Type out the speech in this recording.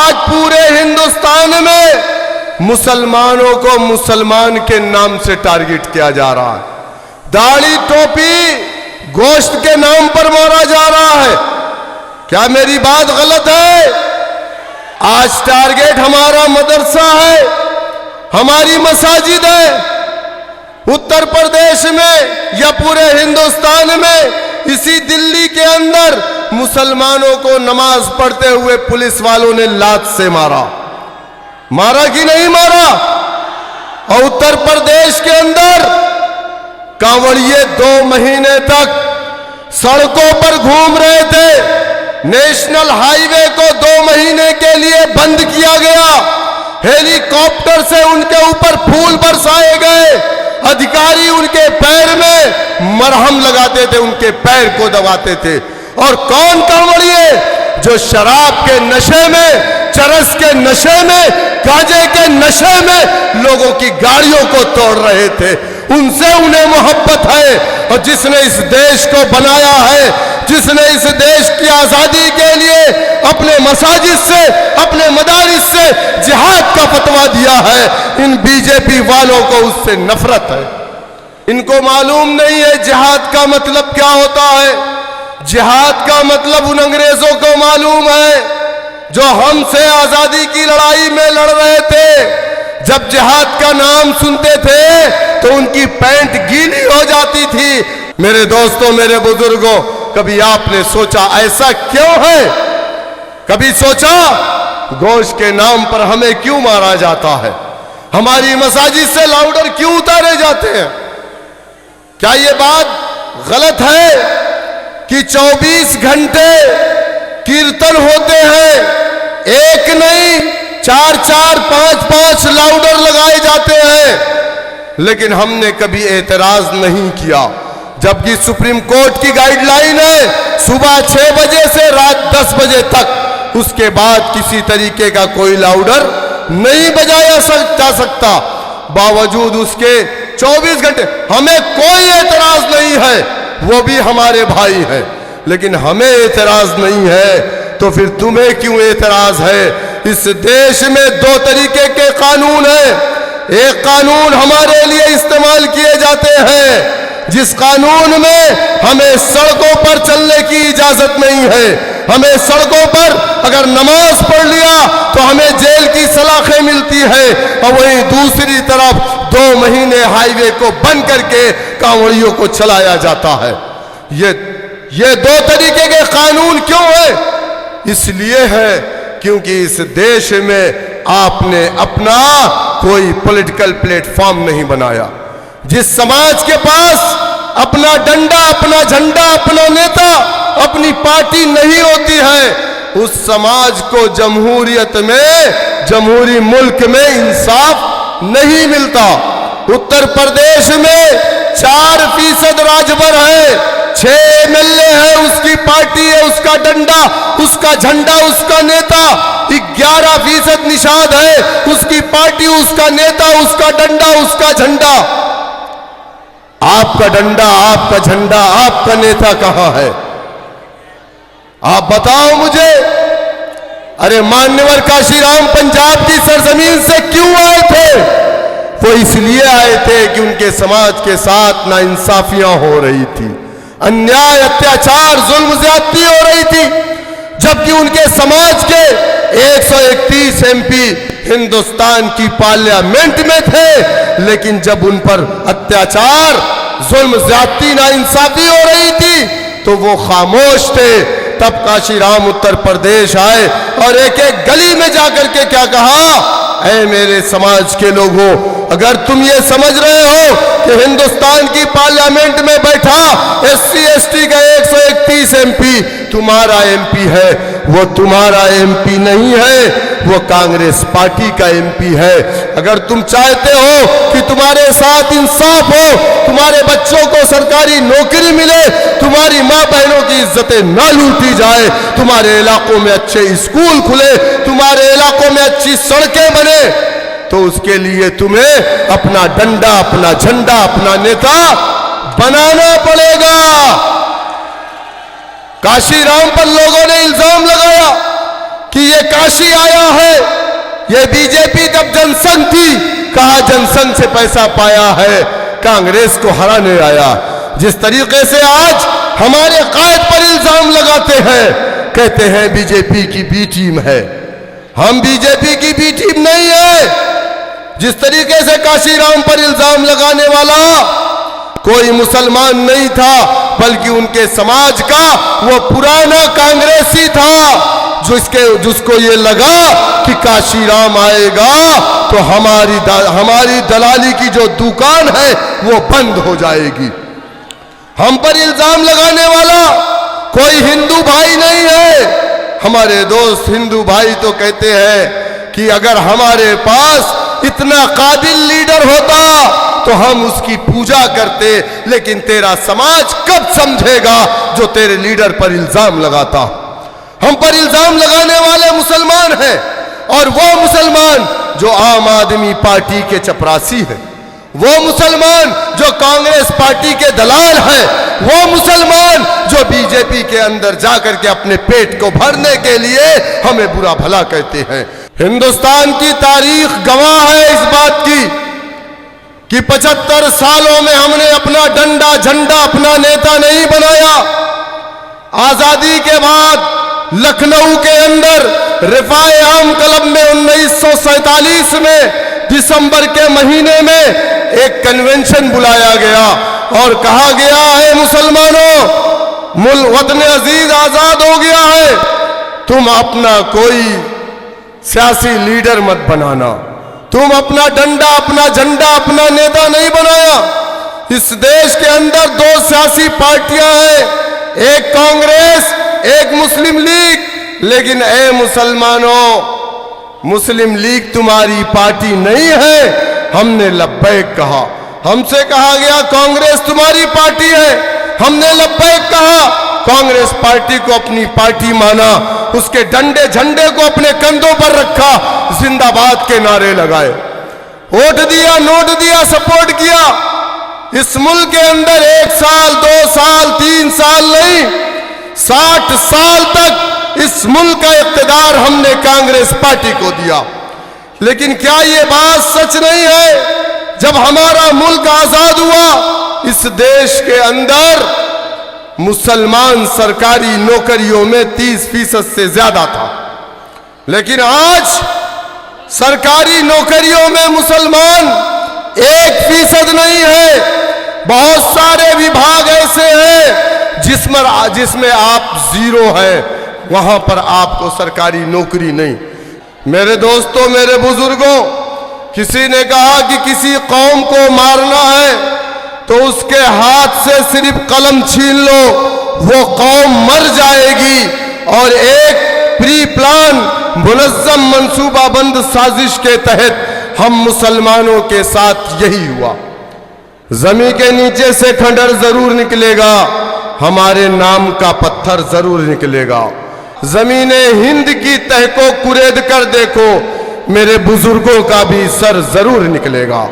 आज पूरे हिंदुस्तान में मुसलमानों को मुसलमान के नाम से टारगेट किया जा रहा है। दाढ़ी टोपी गोश्त के नाम पर मारा जा रहा है। क्या मेरी बात गलत है? आज टारगेट हमारा मदरसा है, हमारी मसाजिद है। उत्तर प्रदेश में या पूरे हिंदुस्तान में, इसी दिल्ली के अंदर मुसलमानों को नमाज पढ़ते हुए पुलिस वालों ने लात से मारा कि नहीं मारा? और उत्तर प्रदेश के अंदर कांवड़िए 2 महीने तक सड़कों पर घूम रहे थे। नेशनल हाईवे को 2 महीने के लिए बंद किया गया। हेलीकॉप्टर से उनके ऊपर फूल बरसाए गए। अधिकारी उनके पैर में मरहम लगाते थे, उनके पैर को दबाते थे। और कौन कांवड़िए? जो शराब के नशे में, चरस के नशे में, गांजे के नशे में लोगों की गाड़ियों को तोड़ रहे थे। उनसे उन्हें मोहब्बत है। और जिसने इस देश को बनाया है, जिसने इस देश की आजादी के लिए अपने मसाजिद से, अपने मदारिस से जिहाद का फतवा दिया है, इन बीजेपी वालों को उससे नफरत है। इनको मालूम नहीं है जिहाद का मतलब क्या होता है। जिहाद का मतलब उन अंग्रेजों को मालूम है जो हमसे आजादी की लड़ाई में लड़ रहे थे। जब जिहाद का नाम सुनते थे तो उनकी पैंट गीली हो जाती थी। मेरे दोस्तों, मेरे बुजुर्गों, कभी आपने सोचा ऐसा क्यों है? कभी सोचा गोश्त के नाम पर हमें क्यों मारा जाता है? हमारी मसाजिद से लाउडर क्यों उतारे जाते हैं? क्या ये बात गलत है कि 24 घंटे कीर्तन होते हैं? एक नहीं, 4-4, 5-5 लाउडर लगाए जाते हैं, लेकिन हमने कभी एतराज नहीं किया। जबकि सुप्रीम कोर्ट की गाइडलाइन है सुबह 6 बजे से रात 10 बजे तक, उसके बाद किसी तरीके का कोई लाउडर नहीं बजाया जा सकता। बावजूद उसके 24 घंटे हमें कोई एतराज नहीं है, वो भी हमारे भाई हैं, लेकिन हमें एतराज नहीं है तो फिर तुम्हें क्यों एतराज है? इस देश में 2 तरीके के कानून हैं। एक कानून हमारे लिए इस्तेमाल किए जाते हैं, जिस कानून में हमें सड़कों पर चलने की इजाजत नहीं है। हमें सड़कों पर अगर नमाज पढ़ लिया तो हमें जेल की सलाखें मिलती है। और वहीं दूसरी तरफ 2 महीने हाईवे को बंद करके कांवड़ियों को चलाया जाता है। ये 2 तरीके के कानून क्यों है? इसलिए है क्योंकि इस देश में आपने अपना कोई पॉलिटिकल प्लेटफॉर्म नहीं बनाया। जिस समाज के पास अपना डंडा, अपना झंडा, अपना नेता, अपनी पार्टी नहीं होती है, उस समाज को जमहूरियत में, जमहूरी मुल्क में इंसाफ नहीं मिलता। उत्तर प्रदेश में 4% राजभर है, 6 MLA है, उसकी पार्टी है, उसका डंडा, उसका झंडा, उसका नेता। 11% निषाद है, उसकी पार्टी, उसका नेता, उसका डंडा, उसका झंडा। आपका डंडा, आपका झंडा, आपका नेता कहां है? आप बताओ मुझे। अरे मान्यवर काशीराम पंजाब की सरजमीन से क्यों आए थे? वो इसलिए आए थे कि उनके समाज के साथ नाइंसाफियां हो रही थी, अन्याय, अत्याचार, जुल्म, ज्यादती हो रही थी। जबकि उनके समाज के 131 MP हिंदुस्तान की पार्लियामेंट में थे, लेकिन जब उन पर अत्याचार, जुल्म, ज्यादती, नाइंसाफी हो रही थी तो वो खामोश थे। तब काशीराम उत्तर प्रदेश आए और एक एक गली में जाकर के क्या कहा? ऐ मेरे समाज के लोगों, अगर तुम ये समझ रहे हो कि हिंदुस्तान की पार्लियामेंट में बैठा SC ST का 131 MP तुम्हारा MP है, वो तुम्हारा MP नहीं है, वो कांग्रेस पार्टी का MP है। अगर तुम चाहते हो कि तुम्हारे साथ इंसाफ हो, तुम्हारे बच्चों को सरकारी नौकरी मिले, तुम्हारी माँ बहनों की इज्जतें ना लूटी जाए, तुम्हारे इलाकों में अच्छे स्कूल खुले, तुम्हारे इलाकों में अच्छी सड़कें बने, तो उसके लिए तुम्हें अपना डंडा, अपना झंडा, अपना नेता बनाना पड़ेगा। काशीराम पर लोगों ने इल्जाम लगाया कि ये काशी आया है, ये बीजेपी जब जनसंघ थी, कहा जनसंघ से पैसा पाया है, कांग्रेस को हराने आया। जिस तरीके से आज हमारे कायद पर इल्जाम लगाते हैं, कहते हैं बीजेपी की बी टीम है, हम बीजेपी की बी टीम नहीं है। जिस तरीके से काशीराम पर इल्जाम लगाने वाला कोई मुसलमान नहीं था, बल्कि उनके समाज का वो पुराना कांग्रेसी था, जिसको ये लगा कि काशीराम आएगा तो हमारी दलाली की जो दुकान है वो बंद हो जाएगी। हम पर इल्जाम लगाने वाला कोई हिंदू भाई नहीं है। हमारे दोस्त हिंदू भाई तो कहते हैं कि अगर हमारे पास इतना काबिल लीडर होता तो हम उसकी पूजा करते, लेकिन तेरा समाज कब समझेगा जो तेरे लीडर पर इल्जाम लगाता। हम पर इल्जाम लगाने वाले मुसलमान हैं, और वो मुसलमान जो आम आदमी पार्टी के चपरासी है, वो मुसलमान जो कांग्रेस पार्टी के दलाल है, वो मुसलमान जो बीजेपी के अंदर जाकर के अपने पेट को भरने के लिए हमें बुरा भला कहते हैं। हिंदुस्तान की तारीख गवाह है इस बात की कि 75 सालों में हमने अपना डंडा झंडा अपना नेता नहीं बनाया। आजादी के बाद लखनऊ के अंदर रिफाए आम क्लब में 1947 में दिसंबर के महीने में एक कन्वेंशन बुलाया गया और कहा गया है, मुसलमानों, वतन अजीज आजाद हो गया है, तुम अपना कोई सियासी लीडर मत बनाना, तुम अपना डंडा अपना झंडा अपना नेता नहीं बनाया। इस देश के अंदर दो सियासी पार्टियां हैं, एक कांग्रेस एक मुस्लिम लीग, लेकिन ए मुसलमानों, मुस्लिम लीग तुम्हारी पार्टी नहीं है। हमने लब्बैक कहा, हमसे कहा गया कांग्रेस तुम्हारी पार्टी है, हमने लब्बैक कहा, कांग्रेस पार्टी को अपनी पार्टी माना, उसके डंडे झंडे को अपने कंधों पर रखा, जिंदाबाद के नारे लगाए, वोट दिया, नोट दिया, सपोर्ट किया। इस मुल्क के अंदर 1 साल 2 साल 3 साल नहीं, 60 साल तक इस मुल्क का इख्तिदार हमने कांग्रेस पार्टी को दिया। लेकिन क्या ये बात सच नहीं है? जब हमारा मुल्क आजाद हुआ, इस देश के अंदर मुसलमान सरकारी नौकरियों में 30% से ज्यादा था, लेकिन आज सरकारी नौकरियों में मुसलमान 1% नहीं है। बहुत सारे विभाग ऐसे हैं जिसमें आप 0 है, वहां पर आपको सरकारी नौकरी नहीं। मेरे दोस्तों, मेरे बुजुर्गों, किसी ने कहा कि किसी कौम को मारना है तो उसके हाथ से सिर्फ कलम छीन लो, वो कौम मर जाएगी। और एक प्री प्लान मुनज़्ज़म मंसूबाबंद साजिश के तहत हम मुसलमानों के साथ यही हुआ। जमीन के नीचे से खंडर जरूर निकलेगा, हमारे नाम का पत्थर जरूर निकलेगा। जमीने हिंद की तह को कुरेद कर देखो, मेरे बुजुर्गों का भी सर जरूर निकलेगा।